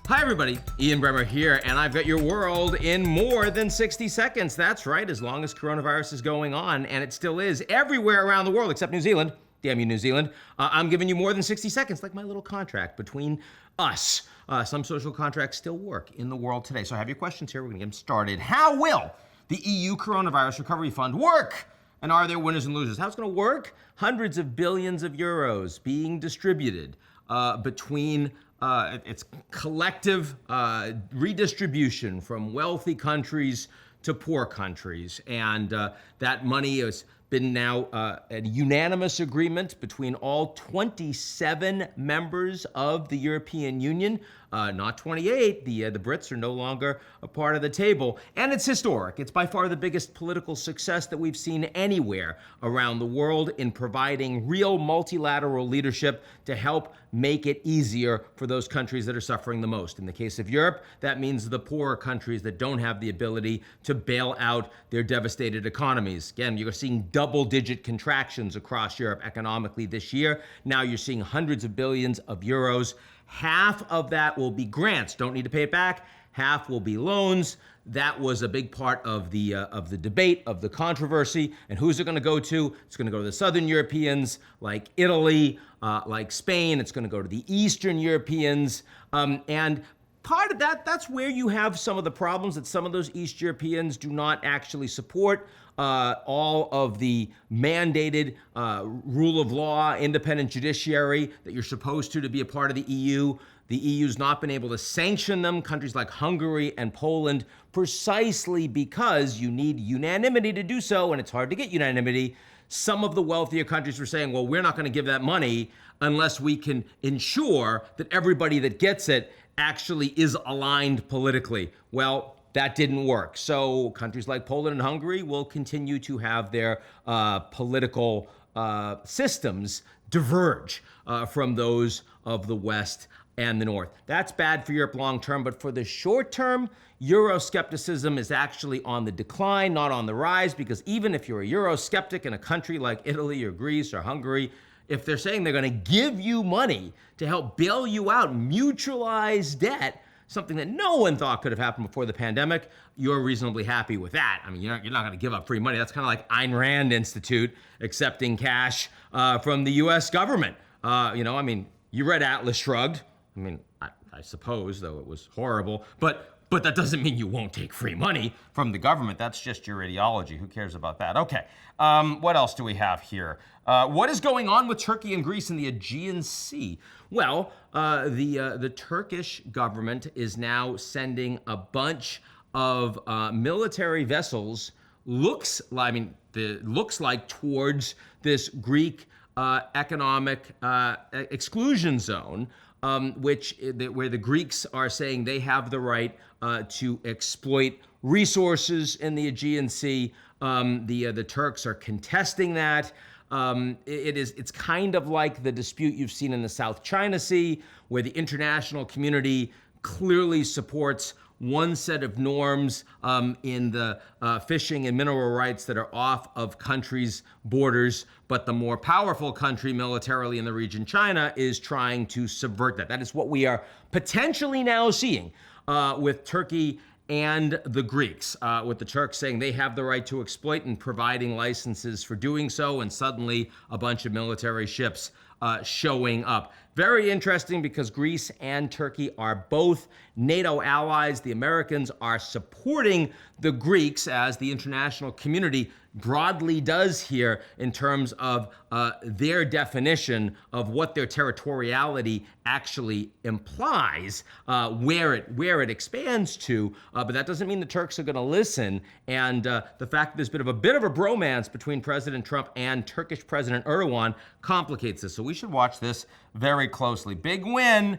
Hi everybody, Ian Bremmer here, and I've got your world in more than 60 seconds. That's right, as long as coronavirus is going on, and it still is everywhere around the world except New Zealand. Damn you, New Zealand. I'm giving you more than 60 seconds, like my little contract between us. Some social contracts still work in the world today. So I have your questions here. We're gonna get them started. How will the EU Coronavirus Recovery Fund work? And are there winners and losers? How's it gonna work? Hundreds of billions of euros being distributed between it's collective redistribution from wealthy countries to poor countries. And that money has been now a unanimous agreement between all 27 members of the European Union, not 28. The Brits are no longer a part of the table. And it's historic. It's by far the biggest political success that we've seen anywhere around the world in providing real multilateral leadership to help make it easier for those countries that are suffering the most. In the case of Europe, that means the poorer countries that don't have the ability to bail out their devastated economies. Again, you're seeing double-digit contractions across Europe economically this year. Now you're seeing hundreds of billions of euros. Half of that will be grants, don't need to pay it back. Half will be loans. That was a big part of the debate, of the controversy. And who's it going to go to? It's going to go to the Southern Europeans, like Italy, like Spain. It's going to go to the Eastern Europeans. And part of that, that's where you have some of the problems that some of those East Europeans do not actually support. All of the mandated rule of law, independent judiciary that you're supposed to be a part of the EU. The EU's not been able to sanction them, countries like Hungary and Poland, precisely because you need unanimity to do so, and it's hard to get unanimity. Some of the wealthier countries were saying, well, we're not going to give that money unless we can ensure that everybody that gets it actually is aligned politically. Well, that didn't work. So countries like Poland and Hungary will continue to have their political systems diverge from those of the West and the North. That's bad for Europe long term, but for the short term, Euroscepticism is actually on the decline, not on the rise, because even if you're a Eurosceptic in a country like Italy or Greece or Hungary, if they're saying they're going to give you money to help bail you out, mutualize debt, something that no one thought could have happened before the pandemic, you're reasonably happy with that. I mean, you're not going to give up free money. That's kind of like Ayn Rand Institute accepting cash from the U.S. government. You read Atlas Shrugged. I mean, I suppose, though it was horrible, but that doesn't mean you won't take free money from the government. That's just your ideology. Who cares about that? Okay, what else do we have here? What is going on with Turkey and Greece in the Aegean Sea? Well, the Turkish government is now sending a bunch of military vessels, looks like towards this Greek economic exclusion zone, where the Greeks are saying they have the right to exploit resources in the Aegean Sea. The Turks are contesting that. It's kind of like the dispute you've seen in the South China Sea, where the international community clearly supports one set of norms in the fishing and mineral rights that are off of countries' borders, but the more powerful country militarily in the region, China, is trying to subvert that. That is what we are potentially now seeing with Turkey and the Greeks, with the Turks saying they have the right to exploit and providing licenses for doing so, and suddenly a bunch of military ships showing up. Very interesting, because Greece and Turkey are both NATO allies. The Americans are supporting the Greeks, as the international community broadly does here, in terms of their definition of what their territoriality actually implies, where it expands to. But that doesn't mean the Turks are going to listen. And the fact that there's been a bit of a bromance between President Trump and Turkish President Erdogan complicates this. So we should watch this very closely. Big win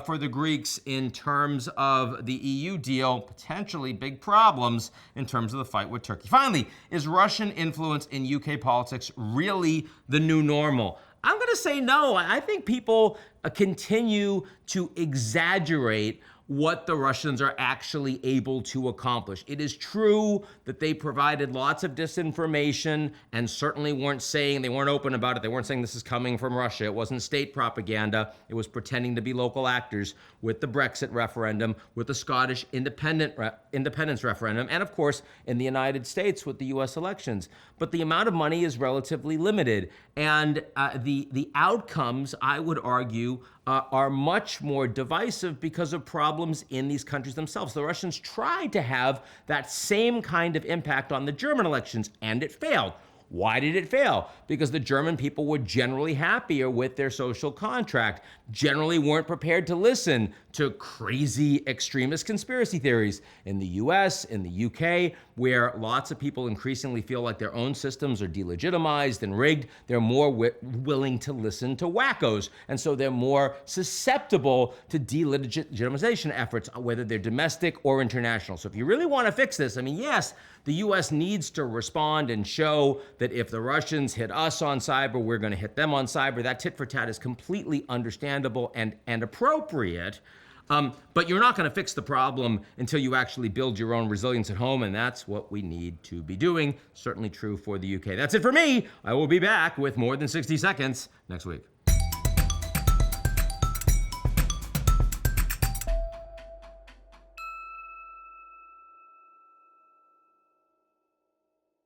for the Greeks in terms of the EU deal, potentially big problems in terms of the fight with Turkey. Finally, is Russian influence in UK politics really the new normal? I'm going to say no. I think people continue to exaggerate what the Russians are actually able to accomplish. It is true that they provided lots of disinformation and certainly they weren't open about it. They weren't saying this is coming from Russia. It wasn't state propaganda. It was pretending to be local actors with the Brexit referendum, with the Scottish independence referendum, and of course, in the United States with the US elections. But the amount of money is relatively limited. And the outcomes, I would argue, are much more divisive because of problems in these countries themselves. The Russians tried to have that same kind of impact on the German elections, and it failed. Why did it fail? Because the German people were generally happier with their social contract, generally weren't prepared to listen to crazy extremist conspiracy theories. In the US, in the UK, where lots of people increasingly feel like their own systems are delegitimized and rigged, they're more willing to listen to wackos. And so they're more susceptible to delegitimization efforts, whether they're domestic or international. So if you really want to fix this, I mean, yes, the US needs to respond and show that if the Russians hit us on cyber, we're going to hit them on cyber. That tit for tat is completely understandable and appropriate. But you're not going to fix the problem until you actually build your own resilience at home, and that's what we need to be doing. Certainly true for the UK. That's it for me. I will be back with more than 60 seconds next week.